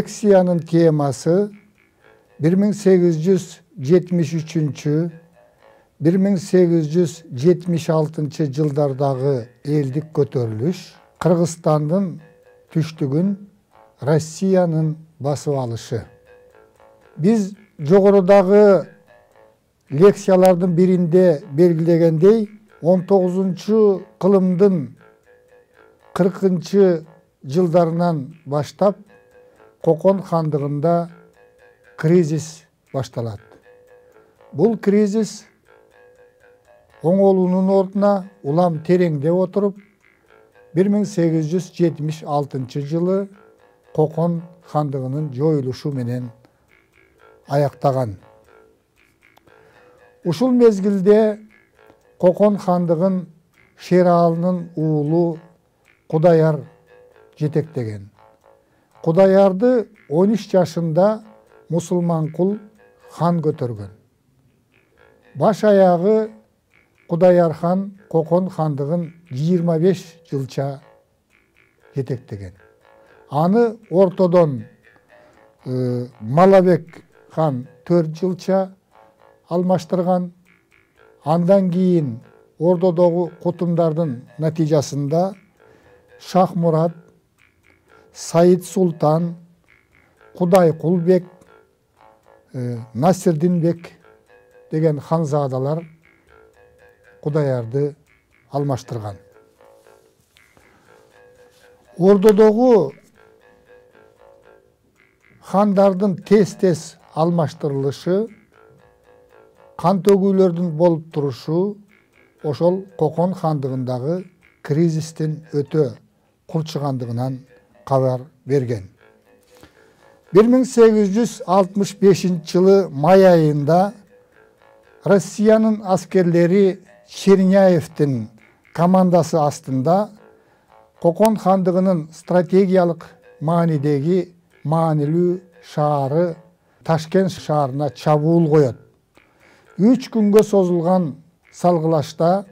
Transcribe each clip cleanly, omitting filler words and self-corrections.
Leksiyanın teması 1873-1876 жылдардағы eldik көтеріліш, Қырғызстанның түштігін Россияның басып алышы. Biz жоғарыдағы лекциялардың бірінде белгілегендей, 19 қылымдың 40 жылдарынан баштап Қоқан хандығында кризис башталады. Бұл кризис оңолуының орнына улам тереңде отырып, 1876 жылы Қоқан хандығының жойылышы менен аяқтаған. Ушул мезгилде Қоқан хандығын Шералының уулу Құдаяр жетектеген. Құдаярды 13 жашында мұсылман құл хан көтөргөн. Баш аяғы Құдаяр хан Қоқан хандығын 25 жылча жетектеген. Аны ортодон Малабек хан 4 жылча алмаштырған. Андан кейін ордодогу кутумдардын натыйжасында Шахмурат, Саид Султан, Құдай Құлбек, Насирдинбек деген ханзадалар Құдаярды алмаштырған. Ордодогу хандардын тез-тез алмаштырылышы, қан төгүүлөрдүн болуп турушу ошол Қоқан хандығындағы кризистин өтө кулчугандыгынан кабар берген. 1865 жылы май айында Россиянын аскерлери Черняевтин командасы астында Қоқан хандығынын стратегиялык маанидеги маанилүү шаары Ташкент шаарына чабуул коет. 3 күнгө созулган салгылашта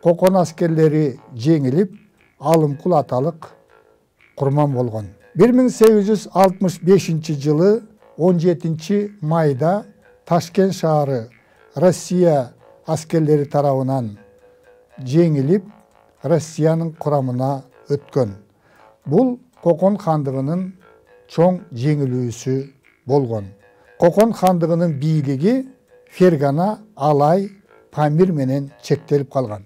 Қоқан аскерлери жеңилип, алымкул аталык курман болгон. 1865 жылы 17 майда Ташкент шаары Россия аскерлери тарабынан жеңилип, Россиянын курамына өткөн. Бул Қоқан хандығынын чоң жеңилүүсү болгон. Қоқан хандығынын бийлиги Фергана, Алай, Памир менен чектелип калган.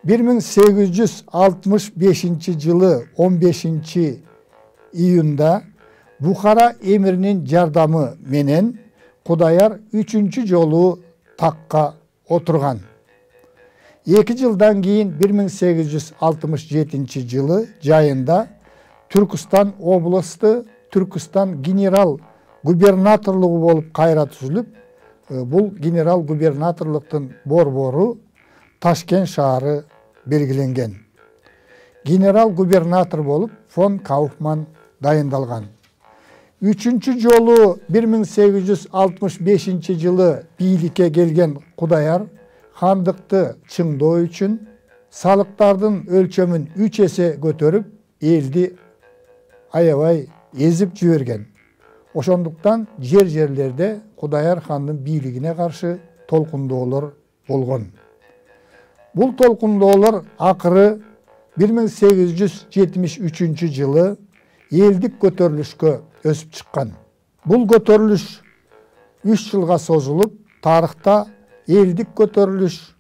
1865 жылы 15 июнда Бухара эмиринин жардамы менен Құдаяр 3 жолу такка отурган. 2 жылдан кийин 1867 жылы жайында Түркістан областы Түркістан генерал губернаторлугу болуп кайра түзүлүп, бул генерал губернаторлуктун борбору Ташкент шаары белгиленген. Генерал губернатор болуп фон Кауфман дайындалган. 3 жолу 1865 жылы бийликке келген Құдаяр хандыкты чыңдоо үчүн салыктардын өлчөмүн 3 эсе көтөрүп, элди аябай эзип жиберген. Ошондуктан жерлерде Құдаяр хандын бийлигине каршы толкундоолор болгон. Бул толкундоолор акыры 1873 жылы элдик көтөрүлүшкө өсүп чыккан. Бул көтөрүлүш 3 жылга созулуп, тарыхта элдик көтөрүлүш,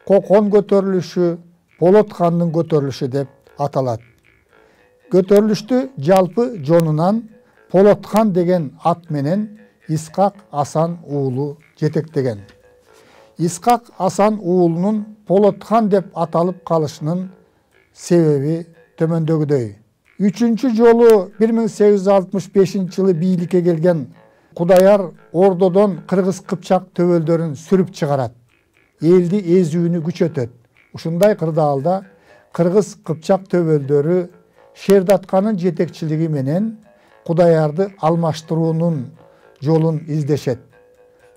Қоқан көтөрүлүшү, Болот хандын көтөрүлүшү деп аталат. Көтөрүлүштү жалпы жонунан Болот хан деген ат менен Исқақ Асан уулу жетектеген. Исқақ Асан уулунун Болот хан деп аталып калышынын себеби төмөндөгүдөй. 3 жолу 1865 жылы бийликке келген Құдаяр ордодон Кыргыз Кыпчак төбөлдөрүн сүрүп чыгарат. Элди эзүүнү күчөтөт. Ушундай кырдаалда Кыргыз Кыпчак төбөлдөрү Шердатканын жетекчилиги менен Құдаярды алмаштыруунун жолун издешет.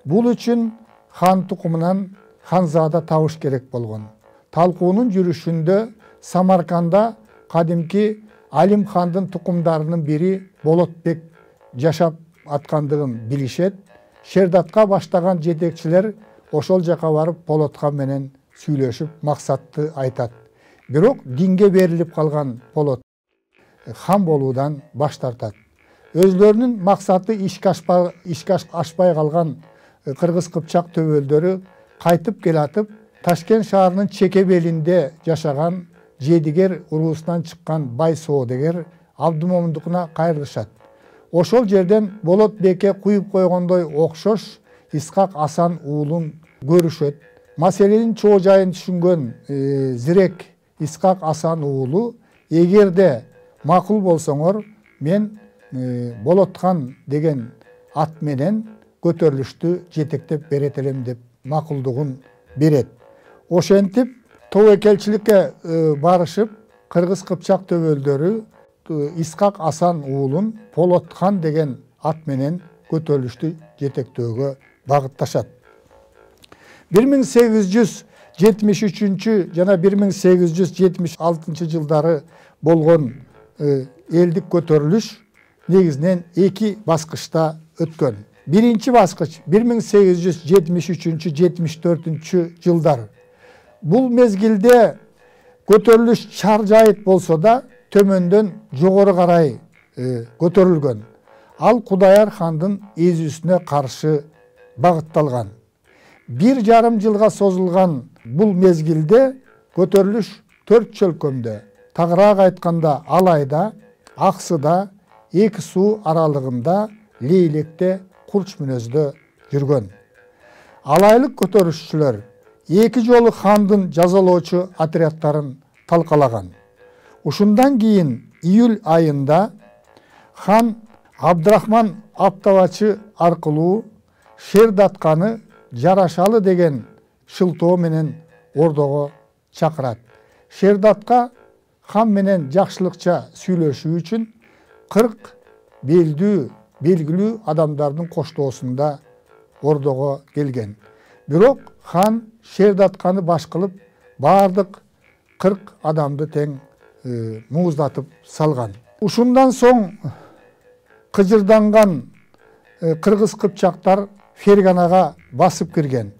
Бул үчүн хан тукумунан ханзада табыш керек болгон. Талкуунун жүрүшүндө Самарканда кадимки Алим хандын тукумдарынын бири Болотбек жашап аткандыгын билишет. Шердатка баштаган жетекчилер ошол жака барып Полотко менен сүйлөшүп максатты айтат. Бирок динге берилип калган Полот хан болуудан баш тартат. Өзлөрүнүн максаты ишке ашпай калган Кыргыз Кыпчак төбөлдөрү кайтып келатып, Ташкент шаарынын чеке белинде жашаган Жедигер уруусунан чыккан бай соодагер Абдымомундукуна кайрылышат. Ошол жерден Болот беке куюп койгондой окшош Исхак Асан уулун көрүшөт. Маселенин чоо жайын түшүнгөн зирек Исхак Асан уулу, эгерде макул болсоңор, мен Болотхан деген ат менен көтөрүлүштү жетектеп берет элем деп макулдугун берет. Ошентип тобокелчиликке барышып, Кыргыз Кыпчак төбөлдөрү Исхак Асан уулун Полотхан деген ат менен көтөрүлүштү жетектөөгө багытташат. 1873 жана 1876 жылдары болгон элдик көтөрүлүш негизинен эки баскычта өткөн. Биринчи баскыч 1873-74 жылдар. Бул мезгилде көтөрүлүш чар жайыт болсо да, төмөндөн жогору карай көтөрүлгөн. Ал Кудаяр хандын эзүүсүнө каршы багытталган. 1,5 жылга созулган бул мезгилде көтөрүлүш 4 чөлкөмдө, тагыраак айтканда Алайда, Аксыда, Эки суу аралыгында, Лейлекте, Курч мүнөздө жүргөн. Алайлык көтөрүшчүлөр 2 жолу хандын жазалоочу отрядтарын талкалаган. Ушундан кийин июль айында хан Абдрахман Аптабачы аркылуу Шердатканы Жарашалы деген шылтоо менен ордого чакырат. Шердатка хан менен жакшылыкча сүйлөшүү үчүн 40 белгилүү адамдардын коштоосунда ордого келген. Бирок хан Шердатканы баш кылып, бардык 40 адамды тең мууздатып салган. Ушундан соң кыжырданган Кыргыз Кыпчактар Ферганага басып кирген.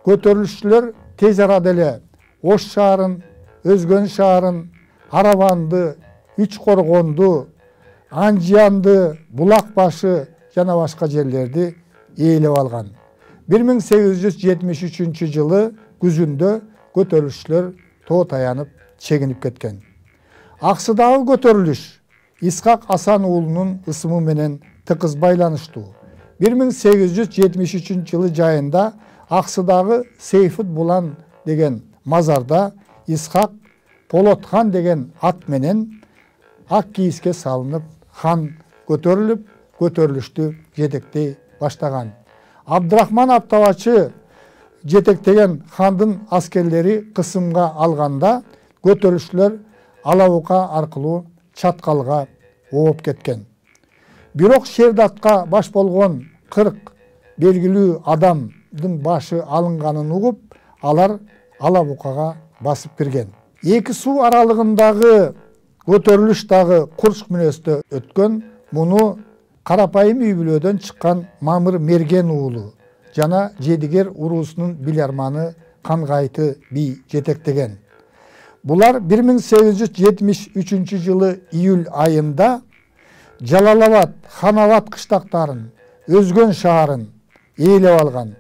Көтөрүлүшчүлөр тез арада эле Ош шаарын, Өзгөн шаарын, Арабанды, Үч Коргонду, Анжиянды, Булак башы жана башка жерлерди ээлеп алган. 1873 жылы күзүндө көтөрүлүшчүлөр тоо таянып чегинип кеткен. Аксыдагы көтөрүлүш Исхак Асан уулунун ысымы менен тыкыз байланыштуу. 1873 жылы жайында Аксыдагы Сейфут Булан деген мазарда Исхак Полотхан деген ат менен ак кийиске салынып, хан көтөрүлүп, көтөрүлүштү жетектей баштаган. Абдрахман Аптабачы жетектеген хандын аскерлери кысымга алганда, көтөрүлүшчүлөр Алабука аркылуу Чаткалга ооп кеткен. Бирок Шердатка баш болгон 40 белгилүү адамдын башы алынганын угуп, алар Алабукага басып кирген. Эки суу аралыгындагы көтөрүлүш дагы Курч мүнөздө өткөн. Муну карапайым үй бүлөдөн чыккан Мамыр Мерген уулу жана Жедигер уруусунун биларманы Кангайты би жетектеген. Булар 1873 жылы июль айында Жалалабад, Ханабад кыштактарын, Өзгөн шаарын ээлеп алган.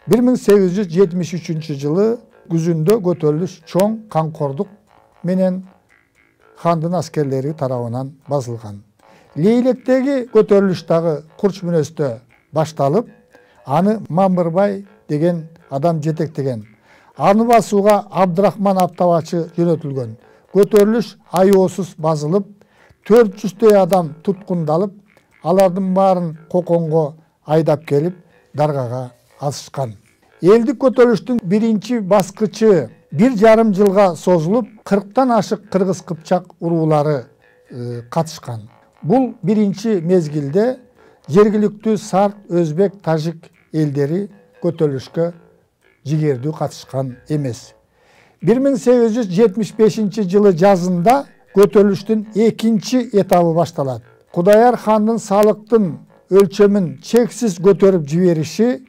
1873 жылы күзүндө көтөрүлүш чоң камкордук менен хандын аскерлери тарабынан басылган. Лейлектеги көтөрүлүш дагы Курч мүнөздө башталып, аны Мамырбай деген адам жетектеген. Аны басууга Абдрахман Аптабачы жөнөтүлгөн. Көтөрүлүш аеосуз басылып, 400 адам туткундалып, алардын баарын Коконго айдап келип, даргага асышкан. Элдик көтөрүлүштүн биринчи баскычы 1,5 жылга созулуп, 40тан ашык Кыргыз Кыпчак уруулары катышкан. Бул биринчи мезгилде жергиликтүү сарт, өзбек, тажик элдери көтөрүлүшкө жигердүү катышкан эмес. 1875 жылы жазында көтөрүлүштүн экинчи этабы башталат. Кудаяр хандын салыктын өлчөмүн чексиз көтөрүп жибериши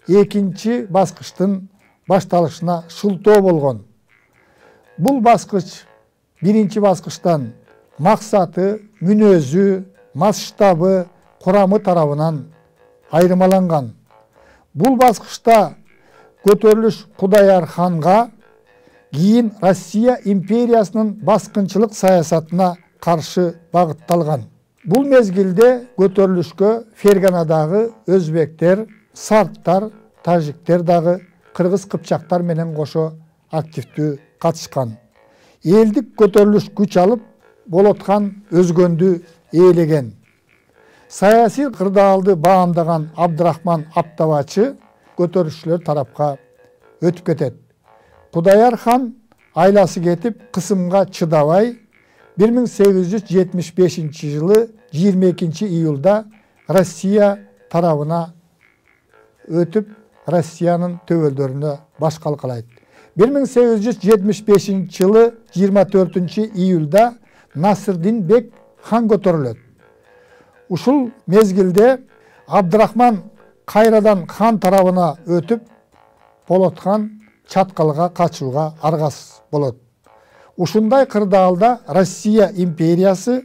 экинчи баскычтын башталышына шылтоо болгон. Бул баскыч биринчи баскычтан максаты, мүнөзү, масштабы, курамы тарабынан айырмаланган. Бул баскычта көтөрүлүш Кудаяр ханга кийин Россия империясынын баскынчылык саясатына каршы багытталган. Бул мезгилде көтөрүлүшкө Ферганадагы өзбектер, сарттар, тажиктер дагы кыргыз кыпчактар менен кошо активдүү катышкан. Элдик көтөрүлүш күч алып, Болот хан өзгөндү ээлеген. Саясий кырдаалды баамдаган Абдрахман Аптабачы көтөрүшчүлөр тарапка өтүп кетет. Кудаяр хан айласы кетип, кысымга чыдабай 1875 жылы 22 июлда Россия тарабына өтүп, Россиянын төбөлдөрүнө баш калкалайт. 1875 жылы 24 июлда Насырдин бек хан көтөрүлөт. Ушул мезгилде Абдрахман кайрадан хан тарабына өтүп, Болот хан чаткалга качууга аргасыз болот. Ушундай кырдаалда Россия империясы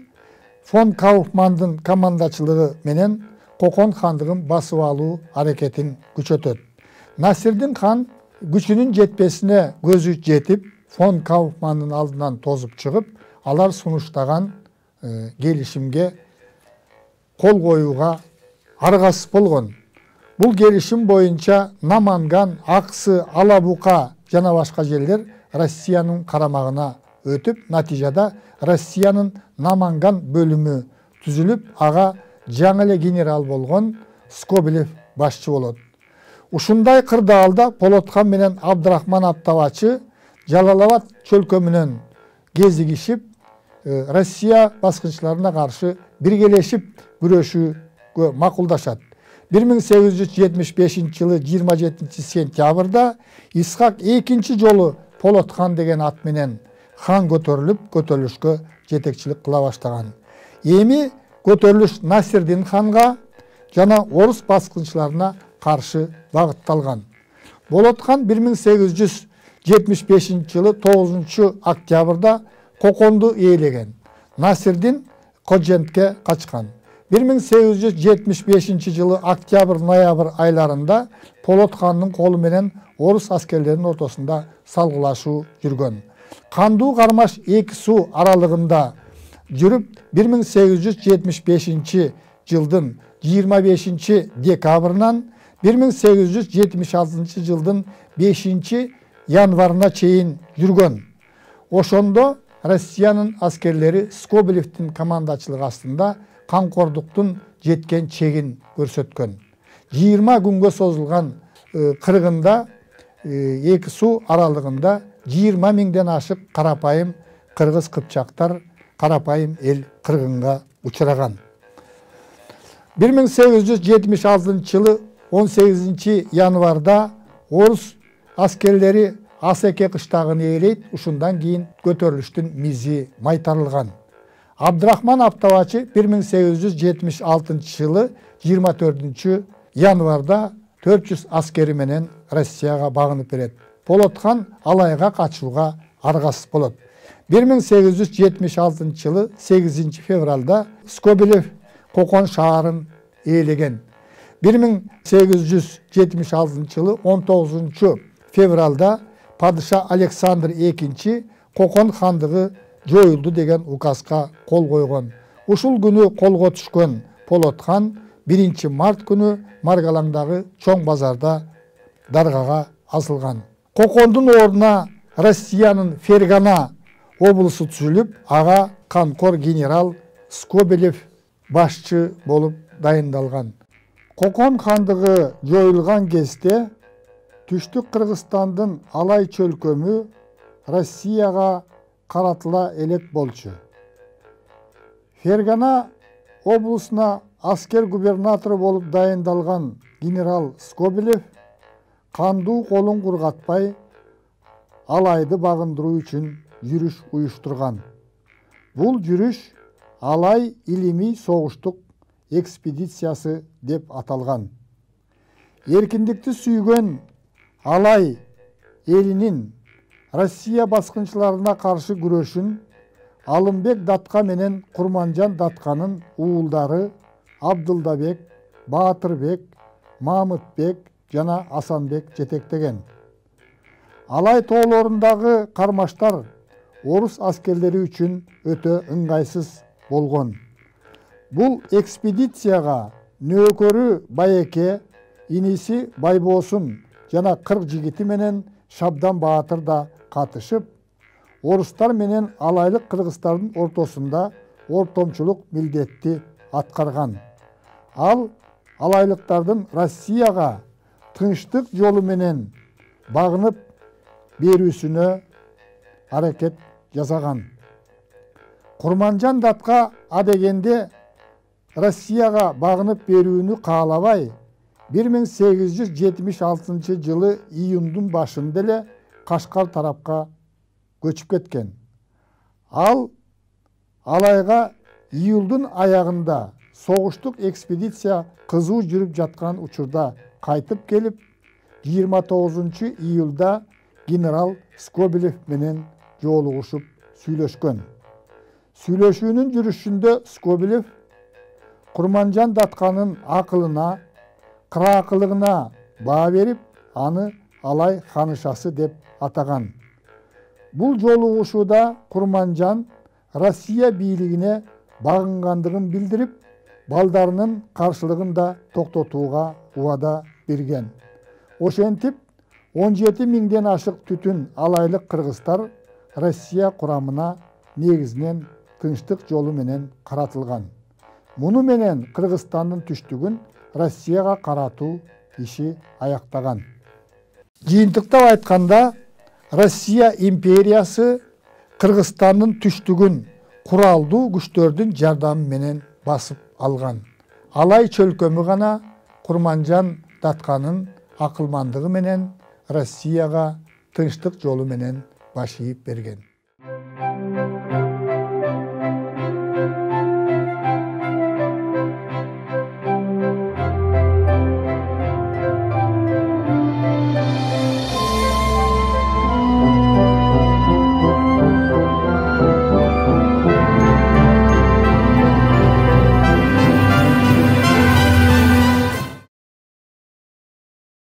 фон Кауфмандын командачылыгы менен Кокон хандыгын басып алуу аракетин күчөтөт. Насырдин хан күчүнүн жетпесине көзү жетип, фон Кауфмандын алдынан тозуп чыгып, алар сунуштаган келишимге кол коюуга аргасыз болгон. Бул келишим боюнча Наманган, Аксы, Алабука жана башка жерлер Россиянын карамагына өтүп, натыйжада Россиянын Наманган бөлүмү түзүлүп, ага жаңы эле генерал болгон Скобелев башчы болот. Ушундай кырдаалда Болот хан менен Абдрахман Аптабачы Жалалабад чөлкөмүнөн кезигишип, Россия баскынчыларына каршы биргелешип күрөшүүгө макулдашат. 1875 жылы 27 сентябрда Исхак экинчи жолу Болот хан деген ат менен хан көтөрүлүп, көтөрүлүшкө жетекчилик кыла баштаган. Эми көтөрүлүш Насырдин ханга жана орус баскынчыларына каршы багытталган. Болот хан 1875 жылы 9 октябрда Коконду ээлеген. Насырдин Кожентке качкан. 1875 жылы октябрь-ноябрь айларында Болот хандын колу менен орус аскерлеринин ортосунда салгылашуу жүргөн. Кандуу кармаш эки суу аралыгында жүрүп, 1875 жылдын 25 декабрынан 1876 жылдын 5 январына чейин жүргөн. Ошондо Россиянын аскерлери Скобелевдин командачылыгы астында камкордуктун жеткен чегин көрсөткөн. 20 күнгө созулган кыргында эки суу аралыгында 20 миңден ашык карапайым кыргыз кыпчактар, карапайым эл кыргынга учураган. 1876 жылы 18 январда орус аскерлери Асеке кыштагын ээлейт, ушундан кийин көтөрүлүштүн мизи майтарылган. Абдрахман Аптабачы 1876 жылы 24 январда 400 аскери менен Россияга багынып берет. Болот хан алайга качууга аргасыз болот. 1876 жылы 8 февралда Скобелев Кокон шаарын ээлеген. 1876 жылы 19 февралда падыша Александр II Кокон хандыгы жоюлду деген указга кол койгон. Ушул күнү колго түшкөн Болот хан 1 март күнү Маргалаңдагы чоң базарда даргага асылган. Кокондун ордуна Россиянын Фергана облусу түзүлүп, ага канкор генерал Скобелев башчы болуп дайындалган. Кокон хандыгы жоюлган кезде Түштүк Кыргызстандын Алай чөлкөмү Россияга каратыла элек болчу. Фергана облусуна аскер губернатору болуп дайындалган генерал Скобелев кандуу колун кургатпай Алайды багындыруу үчүн жүрүш уюштурган. Бул жүрүш Алай илимий согуштук экспедициясы деп аталган. Эркиндикти сүйгөн Алай элинин Россия баскынчыларына каршы күрөшүн Алымбек Датка менен Курманжан Датканын уулдары Абдылдабек, Баатырбек, Мамытбек жана Асанбек жетектеген. Алай тоолорундагы кармаштар орус аскерлери үчүн өтө ыңгайсыз болгон. Бул экспедицияга нөөкөрү Байеке, иниси Байбосун жана 40 жигити менен Шабдан Баатыр да катышып, орустар менен алайлык кыргыздардын ортосунда ортомчулук милдетти аткарган. Ал алайлыктардын Россияга тынчтык жолу менен багынып берүүсүнө аракет жасаган. Курманжан Датка адегенде Россияга багынып берүүнү каалабай, 1876 жылы июндун башында эле Кашкар тарапка көчүп кеткен. Ал Алайга июлдун аягында согуштук экспедиция кызуу жүрүп жаткан учурда кайтып келип, 29 июлда генерал Скобелев менен жолугушуп сүйлөшкөн. Сүйлөшүүнүн жүрүшүндө Скобелев Курманжан Датканын акылына, кыраакылыгына баа берип, аны Алай ханышасы деп атаган. Бул жолугушууда Курманжан Россия бийлигине багынгандыгын билдирип, балдарынын каршылыгын да токтотууга убада берген. Ошентип 17 миңден ашык түтүн алайлык кыргыздар Россия курамына негизинен тынчтык жолу менен каратылган. Муну менен Кыргызстандын түштүгүн Россияга каратуу иши аяктаган. Жыйынтыктап айтканда, Россия империясы Кыргызстандын түштүгүн куралдуу күчтөрдүн жардамы менен басып алган. Алай чөлкөмү гана Курманжан Датканын акылмандыгы менен Россияга тынчтык жолу менен баш ийип берген.